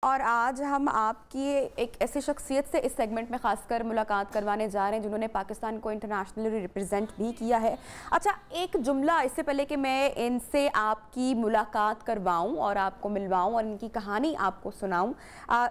और आज हम आपकी एक ऐसी शख्सियत से इस सेगमेंट में खासकर मुलाकात करवाने जा रहे हैं जिन्होंने पाकिस्तान को इंटरनेशनली रिप्रेजेंट भी किया है। अच्छा, एक जुमला इससे पहले कि मैं इनसे आपकी मुलाकात करवाऊं और आपको मिलवाऊं और इनकी कहानी आपको सुनाऊं,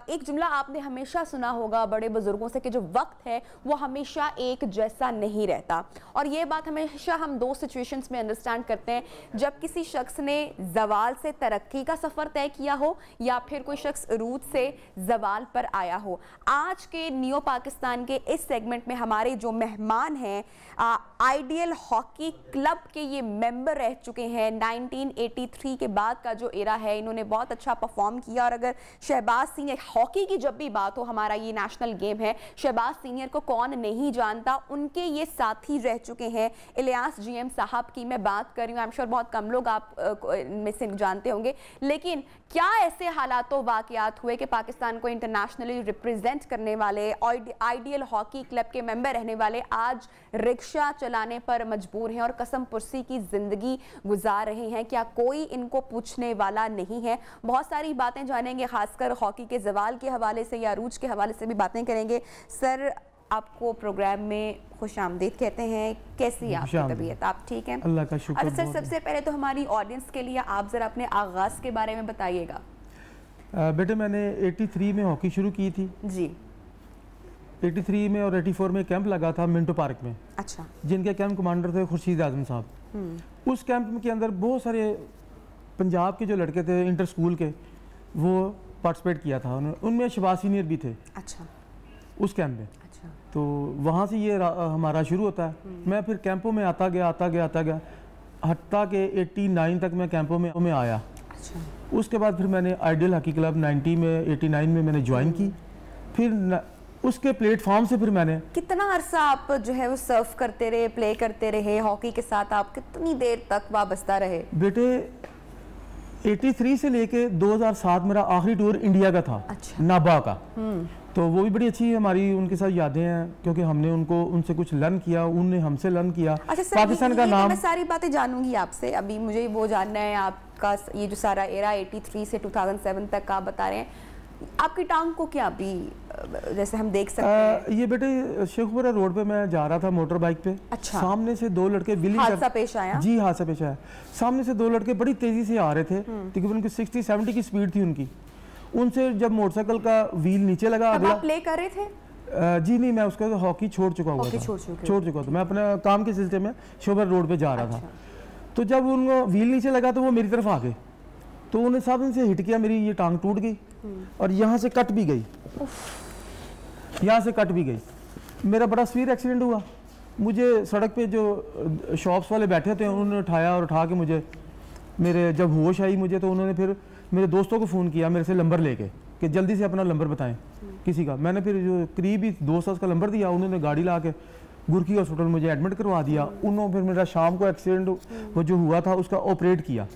एक जुमला आपने हमेशा सुना होगा बड़े बुजुर्गों से कि जो वक्त है वो हमेशा एक जैसा नहीं रहता। और ये बात हमेशा हम दो सिचुएशंस में अंडरस्टैंड करते हैं, जब किसी शख्स ने जवाल से तरक्की का सफ़र तय किया हो या फिर कोई शख्स रूट से जवाल पर आया हो। आज के नियो पाकिस्तान के इस सेगमेंट में हमारे जो मेहमान हैं आइडियल हॉकी क्लब के ये मेंबर रह चुके हैं। 1983 के बाद का जो एरा है इन्होंने बहुत अच्छा परफॉर्म किया। और अगर शहबाज सीनियर, हॉकी की जब भी बात हो, हमारा ये नेशनल गेम है, शहबाज सीनियर को कौन नहीं जानता, उनके ये साथी रह चुके हैं। इलियास जीएम साहब की मैं बात कर रही हूँ। आई एम श्योर बहुत कम लोग आप में से जानते होंगे, लेकिन क्या ऐसे हालातों वाकयात हुए कि पाकिस्तान को इंटरनेशनली रिप्रेजेंट करने वाले आइडियल हॉकी क्लब के मेंबर रहने वाले आज रिक्शा चलाने पर मजबूर हैं और कसम पुरसी की जिंदगी गुजार रहे हैं? क्या कोई इनको पूछने वाला नहीं है? बहुत सारी बातें जानेंगे, खासकर हॉकी के जवाल के हवाले से या अरूज के हवाले से भी बातें करेंगे। सर, आपको प्रोग्राम में खुश आमदीद कहते हैं। कैसी आपकी तबीयत? आप ठीक हैं? अल्लाह का शुक्र। अच्छा सर, सबसे पहले तो हमारी ऑडियंस के लिए आप जरा अपने आगाज के बारे में बताइएगा। बेटे, मैंने 83 में हॉकी शुरू की थी जी। 83 में और 84 में कैंप लगा था मिंटो पार्क में। अच्छा। जिनके कैंप कमांडर थे खुर्शीद आजम साहब। उस कैंप के अंदर बहुत सारे पंजाब के जो लड़के थे इंटर स्कूल के, वो पार्टिसिपेट किया था। उनमें शहबाज सीनियर भी थे। अच्छा। उस कैंप में। अच्छा। तो वहाँ से ये हमारा शुरू होता है। मैं फिर कैंपों में आता गया हत्ता के 89 तक मैं कैंपों में आया। अच्छा। उसके बाद फिर मैंने आइडियल हॉकी क्लब 89 में मैंने ज्वाइन की। फिर उसके प्लेटफॉर्म से फिर मैंने कितना अरसा आप जो है वो सर्व करते रहे, प्ले करते रहे हॉकी के साथ? आप कितनी देर तक वाबस्ता रहे? बेटे, 83 से लेके 2007 मेरा आखिरी टूर इंडिया का था। अच्छा। नाबा का। तो वो भी बड़ी अच्छी हमारी उनके साथ यादें हैं, क्योंकि हमने उनसे कुछ लर्न किया, उनने हमसे लर्न किया। अच्छा सर, पाकिस्तान का नाम, मैं सारी बातें जानूंगी आपसे। अभी मुझे वो जानना है आपका ये जो सारा एरा 83 से 2007 तक आप बता रहे हैं, आपकी टांग को क्या अभी जैसे हम देख सकते हैं? ये बेटे शेखपुरा रोड पे मैं जा रहा था मोटर बाइक पे। अच्छा। सामने से दो लड़के हादसा पेश आया? जी, हादसा पेश आया। सामने से दो लड़के बड़ी तेजी से आ रहे थे, तकरीबन उनकी 60-70 की स्पीड थी उनकी। उनसे जब मोटरसाइकिल का व्हील नीचे लगा, अगला आप प्ले कर रहे थे? जी नहीं, मैं उसका हॉकी छोड़ चुका था। मैं अपने काम के सिलसिले में शोबर रोड पे जा रहा था। तो जब उनको व्हील नीचे लगा तो वो मेरी तरफ आ गए, तो उन्हें साहब से हिट किया, मेरी ये टांग टूट गई और यहाँ से कट भी गई। मेरा बड़ा सीवियर एक्सीडेंट हुआ। मुझे सड़क पे जो शॉप्स वाले बैठे थे उन्होंने उठाया और उठा के मुझे, मेरे जब होश आई मुझे, तो उन्होंने फिर मेरे दोस्तों को फ़ोन किया मेरे से नंबर लेके कि जल्दी से अपना नंबर बताएं किसी का। मैंने फिर जो करीबी दोस्त उसका नंबर दिया, उन्होंने गाड़ी ला के गुरकी हॉस्पिटल मुझे एडमिट करवा दिया। उन्होंने फिर मेरा शाम को एक्सीडेंट वो जो हुआ था उसका ऑपरेट किया।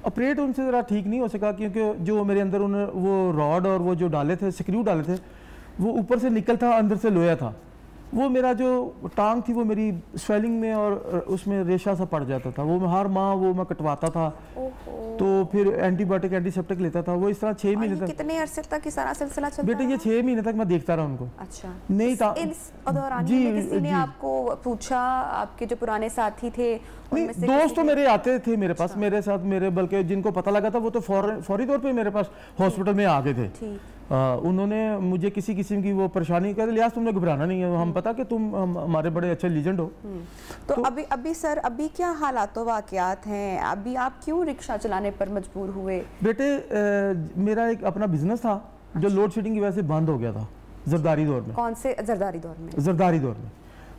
ऑपरेट उनसे ज़रा ठीक नहीं हो सका, क्योंकि जो मेरे अंदर उन्होंने वो रॉड और वो जो डाले थे, स्क्रू डाले थे, वो ऊपर से निकल था, अंदर से लोया था। वो मेरा जो टांग थी वो मेरी स्वेलिंग में और उसमें रेशा सा पड़ जाता था। वो हर माह वो मैं कटवाता था। तो फिर एंटीबायोटिक एंटीसेप्टिक लेता था। वो इस तरह 6 महीने तक। कितने अरसे तक सारा सिलसिला चलता? बेटे, ये 6 महीने तक मैं देखता रहा उनको। अच्छा। नहीं था जी, किसी ने आपको पूछा, आपके जो पुराने साथी थे? दोस्त तो मेरे आते थे मेरे पास, मेरे साथ, मेरे बल्कि जिनको पता लगा था वो तो फौरी तौर पे मेरे पास हॉस्पिटल में आ गए थे। उन्होंने मुझे किसी किस्म की वो परेशानी कर लिया, तुमने घबराना नहीं है, हम पता कि तुम हमारे बड़े अच्छे लीजेंड हो। तो अभी सर, अभी क्या हालात वाकयात हैं? अभी आप क्यों रिक्शा चलाने पर मजबूर हुए? बेटे, मेरा एक अपना बिजनेस था जो लोड शेडिंग की वजह से बंद हो गया था जरदारी दौर में। कौन से जरदारी दौर में? जरदारी दौर में।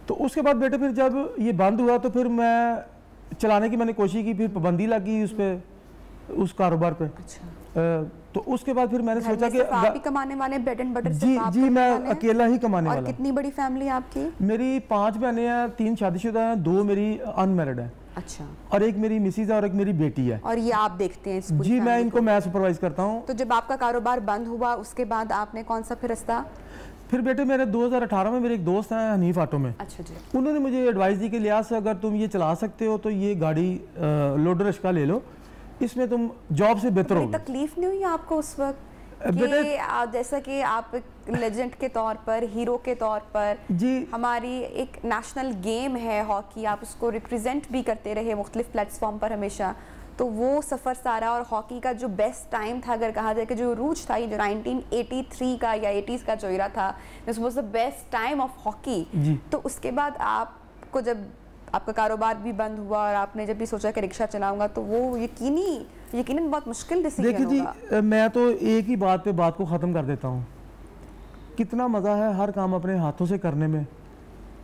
तो उसके बाद बेटे फिर जब ये बंद हुआ तो फिर मैं चलाने की मैंने कोशिश की, फिर पाबंदी लगी उस पे, उस कारोबार पे। अच्छा। तो उसके बाद फिर मैंने सोचा कि आप ही कमाने वाले, ब्रेड एंड बटर? जी, मैं अकेला ही कमाने वाला। और कितनी बड़ी फैमिली आपकी? मेरी 5 बहनें हैं, 3 शादीशुदा हैं, 2 मेरी अनमैरिड हैं। अच्छा। और एक मेरी मिसेज है और एक मेरी बेटी है। और ये आप देखते हैं? जी, मैं सुपरवाइज करता हूँ। तो जब आपका कारोबार बंद हुआ उसके बाद आपने कौन सा फिर रास्ता? फिर बेटे, मेरे 2018 में मेरे एक दोस्त हैं हनीफ ऑटो में। अच्छा जी। उन्होंने मुझे एडवाइस दी कि लिहाज से अगर तुम ये चला सकते हो तो ये गाड़ी लोडर रिक्शा ले लो, इसमें तुम जॉब से बेहतर होगी। तकलीफ नहीं हुई आपको उस वक्त कि जैसा कि आप लेजेंड के तौर पर, हीरो के तौर पर, जी हमारी एक नेशनल गेम है हॉकी, आप उसको रिप्रेजेंट भी करते रहे मुख्तलिफ प्लेटफॉर्म पर हमेशा, तो वो सफ़र सारा और हॉकी का जो बेस्ट टाइम था, अगर कहा जाए कि जो रूज था, ये जो 1983 का या 80s का जो era था, this was the best time of hockey. तो उसके बाद आपको जब आपका कारोबार भी बंद हुआ और आपने जब भी सोचा कि रिक्शा चलाऊंगा, तो वो यकीनन बहुत मुश्किल डिसीजन होगा। देखिए जी, मैं तो एक ही बात पे बात को ख़त्म कर देता हूँ, कितना मज़ा है हर काम अपने हाथों से करने में,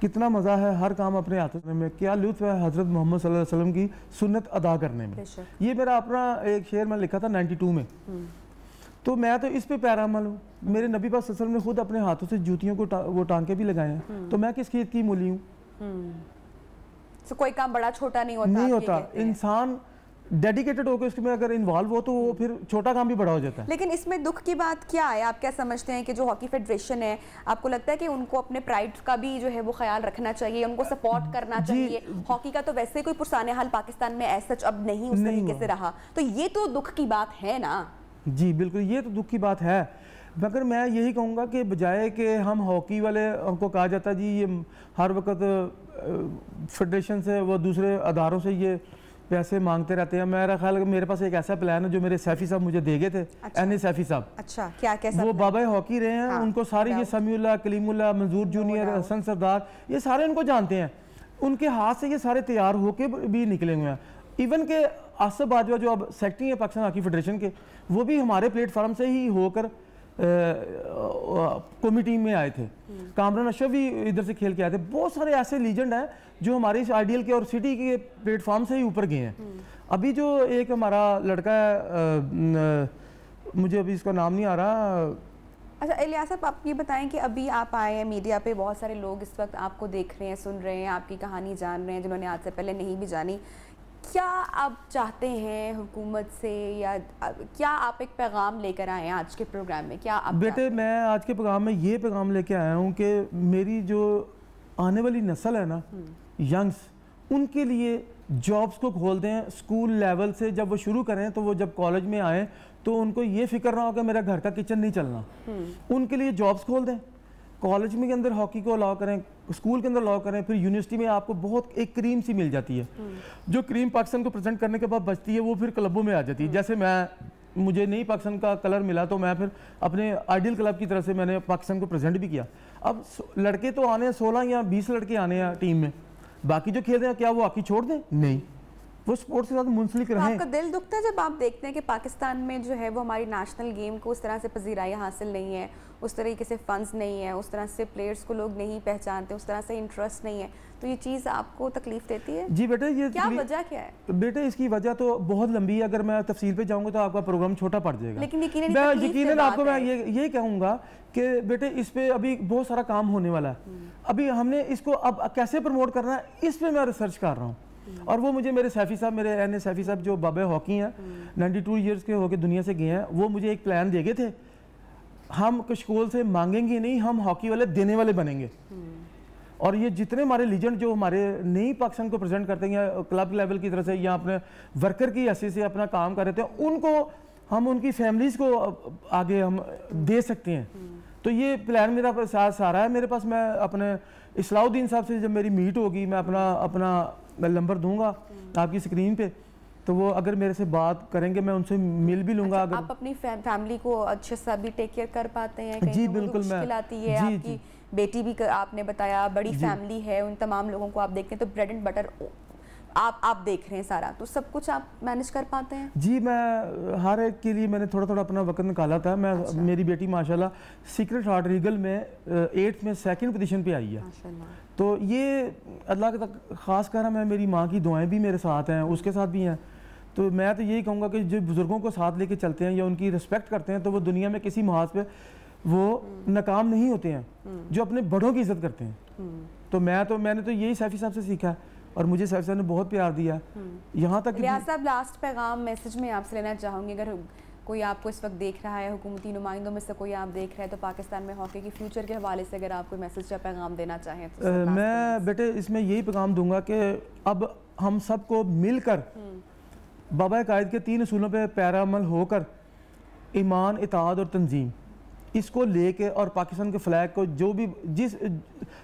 कितना मज़ा है हर काम अपने हाथों से करने में, क्या लुत्फ़ है हज़रत मोहम्मद सल्लल्लाहु अलैहि वसल्लम की सुन्नत अदा करने में। ये मेरा अपना एक शेर मैं लिखा था 92 में, तो मैं तो इस पे पैरामल हूँ। मेरे नबी पाक सल्लल्लाहु अलैहि वसल्लम ने खुद अपने हाथों से जूतियों को वो टांके भी लगाए हैं, तो मैं किस खेत की मूली हूँ। तो कोई काम बड़ा छोटा नहीं होता, इंसान डेडिकेटेड होकर इसमें अगर इन्वॉल्व हो तो वो फिर छोटा काम भी बड़ा हो जाता है। लेकिन इसमें दुख की बात क्या है? आप क्या समझते हैं कि जो हॉकी फेडरेशन है, आपको लगता है कि उनको अपने प्राइड का भी जो है वो ख्याल रखना चाहिए, उनको सपोर्ट करना चाहिए? हॉकी का तो वैसे कोई पुरसाने हाल पाकिस्तान में ऐसा अब नहीं उस तरीके से रहा, तो ये तो दुख की बात है ना। जी बिल्कुल, ये तो दुख की बात है, मगर मैं यही कहूँगा कि बजाय कि हम हॉकी वाले हमको कहा जाता जी ये हर वक्त फेडरेशन से वो दूसरे अदारों से ये पैसे मांगते रहते हैं, मेरा ख्याल है मेरे पास एक ऐसा प्लान है जो मेरे सैफी साहब मुझे दे गए थे। अच्छा। एन सैफी साहब, अच्छा, क्या कैसा वो बाबा हॉकी रहे हैं। हाँ, उनको सारे ये समीउल्लाह, कलीमुल्लाह, मंजूर जूनियर, हसन सरदार, ये सारे उनको जानते हैं, उनके हाथ से ये सारे तैयार होके भी निकले हुए हैं। इवन के आसिफ बाजवा जो अब सेक्रेटरी है पाकिस्तान हॉकी फेडरेशन के, वो भी हमारे प्लेटफार्म से ही होकर कमेटी में आए थे। कामरान अशरफ भी इधर से खेल के आए थे। बहुत सारे ऐसे लीजेंड हैं जो हमारे इस आइडियल के और सिटी के प्लेटफॉर्म से ही ऊपर गए हैं। अभी जो एक हमारा लड़का है, मुझे अभी इसका नाम नहीं आ रहा। अच्छा इलियास साहब, आप ये बताएं कि अभी आप आए हैं मीडिया पे, बहुत सारे लोग इस वक्त आपको देख रहे हैं, सुन रहे हैं, आपकी कहानी जान रहे हैं जिन्होंने आज से पहले नहीं भी जानी। क्या आप चाहते हैं हुकूमत से, या क्या आप एक पैगाम लेकर आए हैं आज के प्रोग्राम में? क्या आप बेटे, मैं आज के प्रोग्राम में ये पैगाम लेके आया हूँ कि मेरी जो आने वाली नस्ल है ना, यंग्स, उनके लिए जॉब्स को खोल दें स्कूल लेवल से। जब वो शुरू करें तो वो जब कॉलेज में आए तो उनको ये फिक्र ना हो कि मेरा घर का किचन नहीं चलना। उनके लिए जॉब्स खोल दें, कॉलेज में के अंदर हॉकी को अलाउ करें, स्कूल के अंदर अलाउ करें, फिर यूनिवर्सिटी में आपको बहुत एक क्रीम सी मिल जाती है, जो क्रीम पाकिस्तान को प्रेजेंट करने के बाद बचती है वो फिर क्लबों में आ जाती है। जैसे मुझे नहीं पाकिस्तान का कलर मिला तो मैं फिर अपने आइडियल क्लब की तरफ से मैंने पाकिस्तान को प्रेजेंट भी किया। अब लड़के तो आने हैं 16 या 20 लड़के आने हैं टीम में, बाकी जो खेल रहे हैं क्या वो हॉकी छोड़ दें? नहीं, वो स्पोर्ट्स के साथ मुंसलिक रहें। आपका दिल दुखता है जब आप देखते हैं कि पाकिस्तान में जो है वो हमारी नेशनल गेम को उस तरह से पजीराई हासिल नहीं है, उस तरीके से फंड्स नहीं है, उस तरह से प्लेयर्स को लोग नहीं पहचानते, उस तरह से इंटरेस्ट नहीं है, तो ये चीज़ आपको तकलीफ देती है? जी बेटे, ये क्या वजह क्या है? बेटे इसकी वजह तो बहुत लंबी है, अगर मैं तफसील पे जाऊंगा तो आपका प्रोग्राम छोटा पड़ जाएगा। लेकिन यकीनन आपको मैं ये कहूँगा कि बेटे इस पे अभी बहुत सारा काम होने वाला है। अभी हमने इसको अब कैसे प्रमोट करना है, इस पे मैं रिसर्च कर रहा हूँ। और वो मुझे मेरे सैफी साहब, मेरे एन सैफी साहब जो बाबा हॉकी हैं, 92 ईयर्स के होके दुनिया से गए हैं, वो मुझे एक प्लान दे गए थे, हम कशकोल से मांगेंगे नहीं, हम हॉकी वाले देने वाले बनेंगे। और ये जितने हमारे लीजेंड जो हमारे नई पाकिस्तान को प्रेजेंट करते हैं या क्लब लेवल की तरफ से या अपने वर्कर की हैसियत से अपना काम कर रहे थे, उनको हम उनकी फैमिलीज़ को आगे हम दे सकते हैं। तो ये प्लान मेरा साथ सारा है मेरे पास। मैं अपने इस्लाउद्दीन साहब से जब मेरी मीट होगी, मैं अपना नंबर दूंगा आपकी स्क्रीन पे, तो वो अगर मेरे से बात करेंगे मैं उनसे मिल भी लूँगा। अच्छा, आप अपनी फैमिली को अच्छे से भी टेक केयर कर पाते हैं? जी बिल्कुल, मैं आती है जी, आपकी बेटी भी आपने बताया, बड़ी फैमिली है, उन तमाम लोगों को आप देखते हैं, तो ब्रेड एंड बटर आप देख रहे हैं सारा, तो सब कुछ आप मैनेज कर पाते हैं? जी, मैं हर एक के लिए मैंने थोड़ा थोड़ा अपना वक्त निकाला था। मैं मेरी बेटी माशाल्लाह सीक्रेट हार्ट रीगल में 8th में 2nd पोजीशन पे आई है, तो ये अल्लाह के तक ख़ास कर मैं, मेरी माँ की दुआएं भी मेरे साथ हैं, उसके साथ भी हैं। तो मैं तो यही कहूँगा कि जो बुज़ुर्गों को साथ लेके चलते हैं या उनकी रिस्पेक्ट करते हैं, तो वो दुनिया में किसी महाज पे वो नाकाम नहीं होते हैं, जो अपने बड़ों की इज्जत करते हैं। तो मैंने तो यही सैफी साहब से सीखा है और मुझे सैफी साहब ने बहुत प्यार दिया। यहाँ तक लियाज़ साहब, लास्ट पैगाम मैसेज में आपसे लेना चाहूँगी, अगर कोई आपको इस वक्त देख रहा है, हुकूमती नुमाइंदों में से कोई आप देख रहे हैं, तो पाकिस्तान में हॉकी के फ्यूचर के हवाले से अगर आप कोई मैसेज या पैगाम देना चाहें तो? मैं बेटे इसमें यही पैगाम दूंगा कि अब हम सबको मिलकर बाबा कायद के 3 असूलों पे पैरामल होकर ईमान, इताद और तंजीम, इसको लेके और पाकिस्तान के फ्लैग को जो भी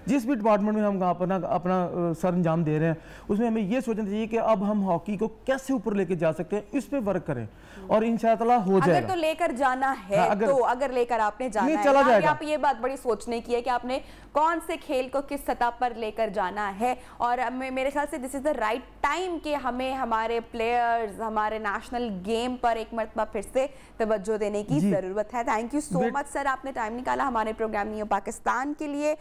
जिस भी डिपार्टमेंट में हम अपना अपना सर अंजाम दे रहे हैं, उसमें हमें ये सोचना चाहिए कि अब हम हॉकी को कैसे ऊपर लेके जा सकते हैं, इस पे वर्क करें और इंशाअल्लाह हो जाएगा। अगर तो लेकर जाना है, हाँ, अगर लेकर आपने जाना है, चला जाएगा। आप ये बात बड़ी सोचने की है कि आपने कौन से खेल को किस सतह पर लेकर जाना है, और मेरे ख्याल से this is the right time कि हमें हमारे प्लेयर्स, हमारे नेशनल गेम पर एक मरतबा फिर से तवज्जो देने की जरूरत है। Thank you so much sir, आपने टाइम निकाला हमारे प्रोग्राम न्यू पाकिस्तान के लिए।